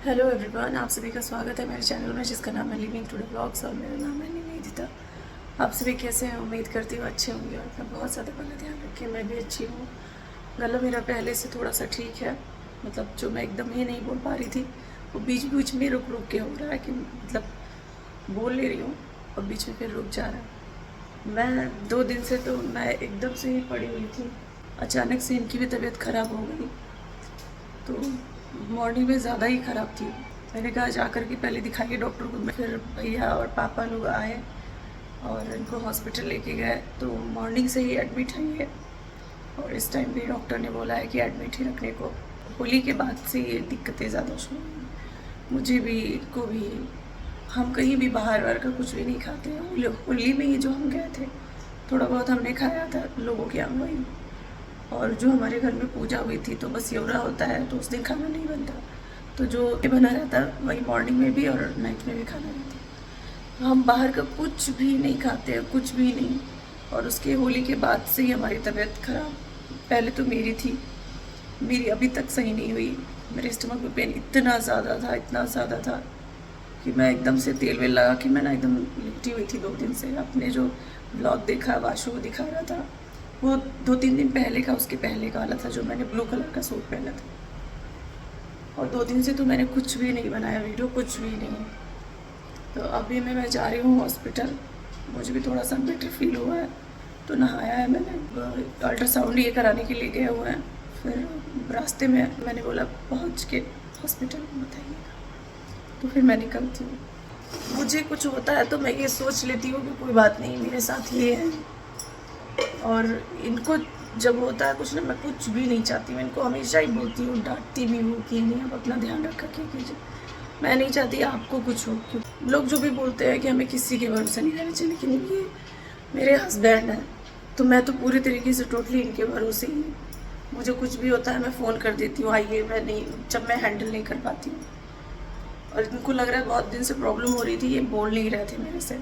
Hello everyone, आप सभी का स्वागत है मेरे चैनल में जिसका नाम है लिविंग टुडे व्लॉग्स और मेरा नाम है निवेदिता। आप सभी कैसे हैं? उम्मीद करती हूँ अच्छे होंगे और अपना बहुत ज़्यादा पहले ध्यान रखें। मैं भी अच्छी हूँ। गला मेरा पहले से थोड़ा सा ठीक है, मतलब जो मैं एकदम ही नहीं बोल पा रही थी वो बीच बीच में रुक रुक के हो रहा है कि मतलब बोल ले रही हूँ और बीच में फिर रुक जा रहा है। मैं 2 दिन से तो मैं एकदम से ही पड़ी हुई थी, अचानक से इनकी भी तबीयत ख़राब हो गई तो मॉर्निंग में ज़्यादा ही ख़राब थी। मैंने कहा जाकर के पहले दिखाइए डॉक्टर को। फिर भैया और पापा लोग आए और इनको हॉस्पिटल लेके गए तो मॉर्निंग से ही एडमिट है ये। और इस टाइम भी डॉक्टर ने बोला है कि एडमिट ही रखने को। होली के बाद से ये दिक्कतें ज़्यादा शुरू हुई, मुझे भी इनको भी। हम कहीं भी बाहर वाहर का कुछ भी नहीं खाते हैं। होली में ही जो हम गए थे थोड़ा बहुत हमने खाया था लोगों के यहाँ वही, और जो हमारे घर में पूजा हुई थी तो बस येवरा होता है तो उस दिन खाना नहीं बनता, तो जो बना रहता वही मॉर्निंग में भी और नाइट में भी खाना रहता। हम बाहर का कुछ भी नहीं खाते हैं, कुछ भी नहीं। और उसके होली के बाद से ही हमारी तबीयत ख़राब, पहले तो मेरी थी, मेरी अभी तक सही नहीं हुई। मेरे स्टमक में पेन इतना ज़्यादा था, इतना ज़्यादा था कि मैं एकदम से तेल वेल लगा के मैं ना एकदम लिपटी हुई थी 2 दिन से। आपने जो ब्लॉग देखा वाशु दिखा रहा था वो 2-3 दिन पहले का, उसके पहले का वाला था जो मैंने ब्लू कलर का सूट पहना था। और 2 दिन से तो मैंने कुछ भी नहीं बनाया वीडियो, कुछ भी नहीं। तो अभी मैं जा रही हूँ हॉस्पिटल, मुझे भी थोड़ा सा बेटर फील हुआ है तो नहाया है मैंने। अल्ट्रासाउंड ये कराने के लिए गए हुए हैं। फिर रास्ते में मैंने बोला पहुँच के हॉस्पिटल में बताइएगा, तो फिर मैं निकलती हूँ। मुझे कुछ होता है तो मैं ये सोच लेती हूँ कि कोई बात नहीं, मेरे साथ ये है। और इनको जब होता है कुछ ना, मैं कुछ भी नहीं चाहती। मैं इनको हमेशा ही बोलती हूँ, डांटती भी हूँ कि नहीं आप अपना ध्यान रखा के कीजिए। मैं नहीं चाहती आपको कुछ हो। क्यों लोग जो भी बोलते हैं कि हमें किसी के भरोसे नहीं रहना चाहिए, लेकिन ये मेरे हस्बैंड हैं तो मैं तो पूरी तरीके से टोटली इनके भरोसे ही हूँ। मुझे कुछ भी होता है मैं फ़ोन कर देती हूँ आइए, मैं नहीं, जब मैं हैंडल नहीं कर पाती हूँ। और इनको लग रहा है बहुत दिन से प्रॉब्लम हो रही थी, ये बोल नहीं रहे थे मेरे से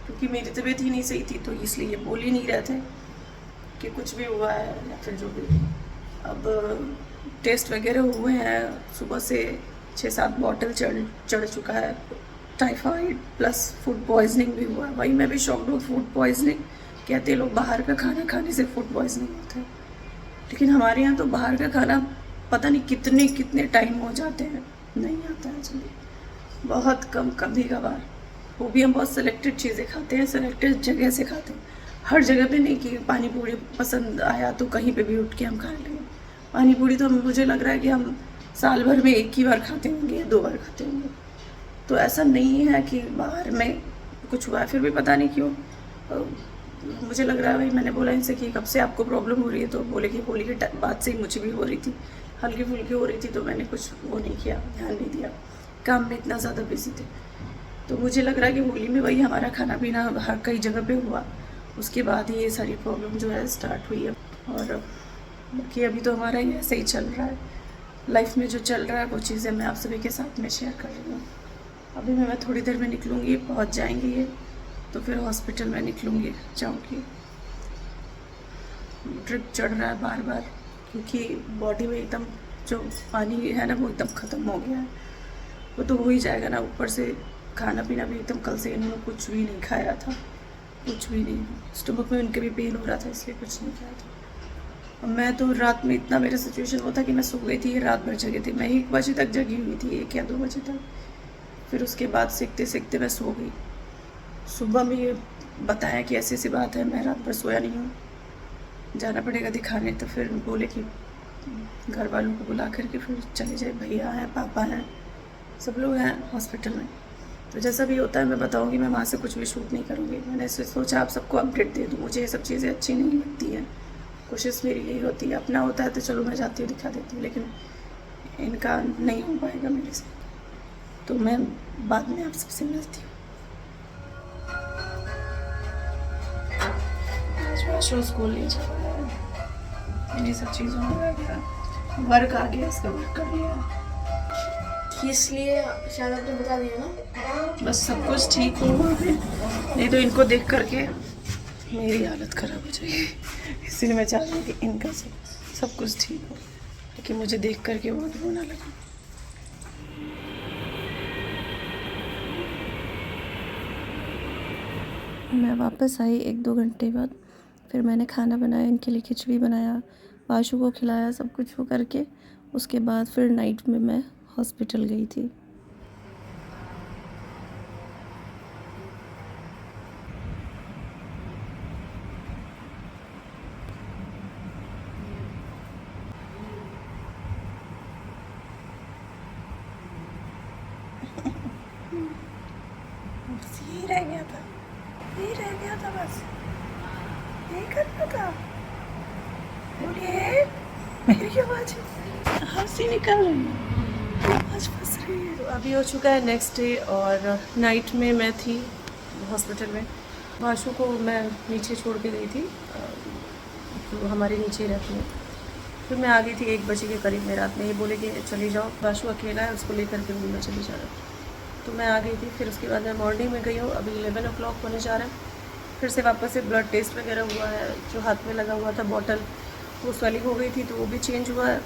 क्योंकि मेरी तबीयत ही नहीं सही थी, तो इसलिए ये बोल ही नहीं रहे थे कि कुछ भी हुआ है या फिर जो भी। अब टेस्ट वगैरह हुए हैं, सुबह से 6-7 बॉटल चढ़ चुका है। टाइफाइड प्लस फूड पॉइजनिंग भी हुआ है। भाई मैं भी शॉक्ड हूँ। फूड पॉइजनिंग कहते लोग बाहर का खाना खाने से फूड पॉइजनिंग होता है, लेकिन हमारे यहाँ तो बाहर का खाना पता नहीं कितने कितने टाइम हो जाते हैं, नहीं आता है जल्दी, बहुत कम, कभी कभार। वो भी हम बहुत सेलेक्टेड चीज़ें खाते हैं, सेलेक्टेड जगह से खाते हैं। हर जगह पे नहीं कि पानी पूरी पसंद आया तो कहीं पे भी उठ के हम खा लेंगे। पानी पूरी तो मुझे लग रहा है कि हम साल भर में 1 ही बार खाते होंगे या 2 बार खाते होंगे। तो ऐसा नहीं है कि बाहर में कुछ हुआ है। फिर भी पता नहीं क्यों मुझे लग रहा है, भाई मैंने बोला इनसे कि कब से आपको प्रॉब्लम हो रही है, तो बोले कि होली के बाद से ही मुझे भी हो रही थी, हल्की फुल्की हो रही थी, तो मैंने कुछ वो नहीं किया, ध्यान नहीं दिया, काम में इतना ज़्यादा बिजी थे। तो मुझे लग रहा है कि होली में वही हमारा खाना पीना हर कई जगह पे हुआ, उसके बाद ही ये सारी प्रॉब्लम जो है स्टार्ट हुई है। और बाकी अभी तो हमारा ये ऐसे ही चल रहा है, लाइफ में जो चल रहा है वो चीज़ें मैं आप सभी के साथ में शेयर कर रही हूँ। अभी मैं थोड़ी देर में निकलूँगी, पहुँच जाएंगी ये, तो फिर हॉस्पिटल में निकलूँगी, जाऊँगी। ड्रिप चढ़ रहा है बार बार क्योंकि बॉडी में एकदम जो पानी है ना वो एकदम ख़त्म हो गया है। वो तो हो ही जाएगा ना, ऊपर से खाना पीना भी एकदम, कल से इन्होंने कुछ भी नहीं खाया था, कुछ भी नहीं। स्टमक में उनके भी पेन हो रहा था इसलिए कुछ नहीं खाया था। और मैं तो रात में इतना मेरा सिचुएशन वो था कि मैं सो गई थी, रात भर जगी थी। मैं 1 बजे तक जगी हुई थी, 1 या 2 बजे तक। फिर उसके बाद सीखते सीखते मैं सो गई। सुबह में ये बताया कि ऐसी ऐसी बात है, मैं रात भर सोया नहीं हूँ, जाना पड़ेगा दिखाने। तो फिर बोले कि घर वालों को बुला करके फिर चले जाए, भैया हैं, पापा हैं, सब लोग हैं हॉस्पिटल में। तो जैसा भी होता है मैं बताऊंगी, मैं वहाँ से कुछ भी शूट नहीं करूँगी। मैंने सोचा आप सबको अपडेट दे दूँ, मुझे ये सब चीज़ें अच्छी नहीं लगती हैं। कोशिश मेरी यही होती है, अपना होता है तो चलो मैं जाती हूँ दिखा देती हूँ, लेकिन इनका नहीं हो पाएगा मेरे से, तो मैं बाद में आप सबसे मिलती हूँ। स्कूल नहीं जा रहा है, इन्हीं सब चीज़ों में रह गया। वर्क आ गया, इसका वर्क कर लिया, इसलिए शायद आपने बता दिया ना। बस सब कुछ ठीक हो वहाँ पे, नहीं तो इनको देख करके मेरी हालत ख़राब हो जाएगी। इसलिए मैं चाह रही हूँ कि इनका सब कुछ ठीक हो, लेकिन मुझे देख करके बहुत रोना लगा। मैं वापस आई 1-2 घंटे बाद। फिर मैंने खाना बनाया, इनके लिए खिचड़ी बनाया, वाशु को खिलाया, सब कुछ वो करके उसके बाद फिर नाइट में मैं हॉस्पिटल गई थी। बस यही रह गया था, यही रह गया था, बस यही करना था। बोलिए, मेरी आवाज़ हंसी निकल रही है, आवाज़ फंस रही है। तो अभी हो चुका है नेक्स्ट डे और नाइट में मैं थी हॉस्पिटल में। वाशु को मैं नीचे छोड़ के गई थी, जो हमारे नीचे रहती है। फिर मैं आ गई थी 1 बजे के करीब में रात में। ये बोले कि चली जाओ, वाशु अकेला है, उसको लेकर के रूम में चली जा रहा। तो मैं आ गई थी। फिर उसके बाद मैं मॉर्निंग में गई हूँ, अभी 11 o'clock होने जा रहा है। फिर से वापस से ब्लड टेस्ट वगैरह हुआ है, जो हाथ में लगा हुआ था बॉटल वो स्वेलिंग हो गई थी तो वो भी चेंज हुआ है।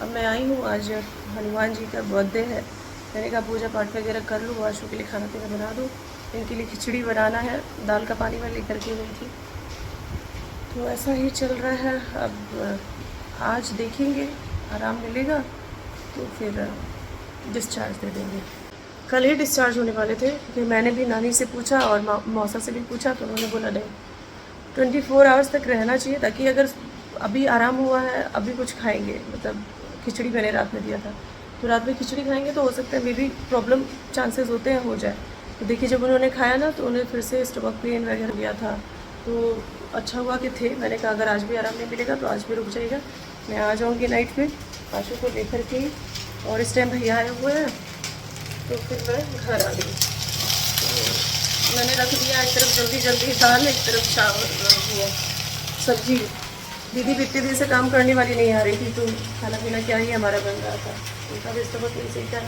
अब मैं आई हूँ, आज हनुमान जी का बर्थडे है, मैंने कहा पूजा पाठ वगैरह कर लूँ, वाशु के लिए खाना पीना बना दूँ। इनके लिए खिचड़ी बनाना है, दाल का पानी मैं लेकर के गई थी। तो ऐसा ही चल रहा है। अब आज देखेंगे, आराम मिलेगा तो फिर डिस्चार्ज दे देंगे। कल ही डिस्चार्ज होने वाले थे, क्योंकि मैंने भी नानी से पूछा और मौसा से भी पूछा, तो उन्होंने बोला नहीं 24 आवर्स तक रहना चाहिए, ताकि अगर अभी आराम हुआ है, अभी कुछ खाएंगे, मतलब खिचड़ी मैंने रात में दिया था, तो रात में खिचड़ी खाएंगे तो हो सकता है मे बी प्रॉब्लम चांसेस होते हैं हो जाए। तो देखिए जब उन्होंने खाया ना तो उन्हें फिर से स्टमक पेन वगैरह हो गया था। तो अच्छा हुआ कि थे, मैंने कहा अगर आज भी आराम नहीं मिलेगा तो आज भी रुक जाएगा, मैं आ जाऊँगी नाइट में आशु को लेकर के। और इस टाइम भैया आए हुए हैं तो फिर मैं घर आ गई। तो मैंने रख दिया एक तरफ जल्दी दाल, एक तरफ चावल हुआ सब्जी। दीदी भी इतने दिन से काम करने वाली नहीं आ रही थी, तो खाना पीना क्या ही हमारा बन रहा था, उनका भी स्टमक नहीं सही था।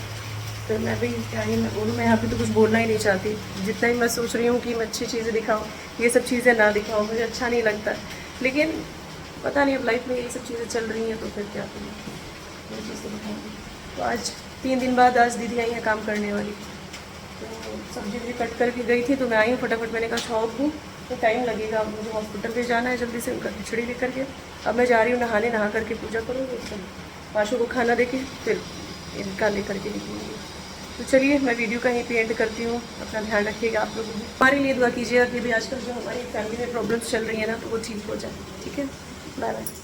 फिर मैं भी क्या ही मैं बोलूँ, मैं यहाँ पे तो कुछ बोलना ही नहीं चाहती। जितना ही मैं सोच रही हूँ कि मैं अच्छी चीज़ें दिखाऊँ, ये सब चीज़ें ना दिखाऊँ, मुझे अच्छा नहीं लगता। लेकिन पता नहीं अब लाइफ में ये सब चीज़ें चल रही हैं तो फिर क्या करूँ, ये चीज़ें दिखाऊँगी। तो आज 3 दिन बाद आज दीदी आई हैं काम करने वाली, तो सब्जी भी कट करके गई थी, तो मैं आई हूँ फटाफट। मैंने कहा शॉप दूँ तो टाइम लगेगा, अब मुझे हॉस्पिटल भी जाना है जल्दी से, उनका खिचड़ी लेकर के। अब मैं जा रही हूँ नहाने, नहा करके पूजा करूँगी, फिर आशु को खाना देके फिर इनका लेकर के निकलूँगी। तो चलिए मैं वीडियो का ही पे एंड करती हूँ। अपना ध्यान रखिएगा आप लोग भी, हमारे लिए दुआ कीजिएगा कि भी आजकल जो हमारी फैमिली में प्रॉब्लम्स चल रही है ना तो वो ठीक हो जाए। ठीक है, बाय बाय।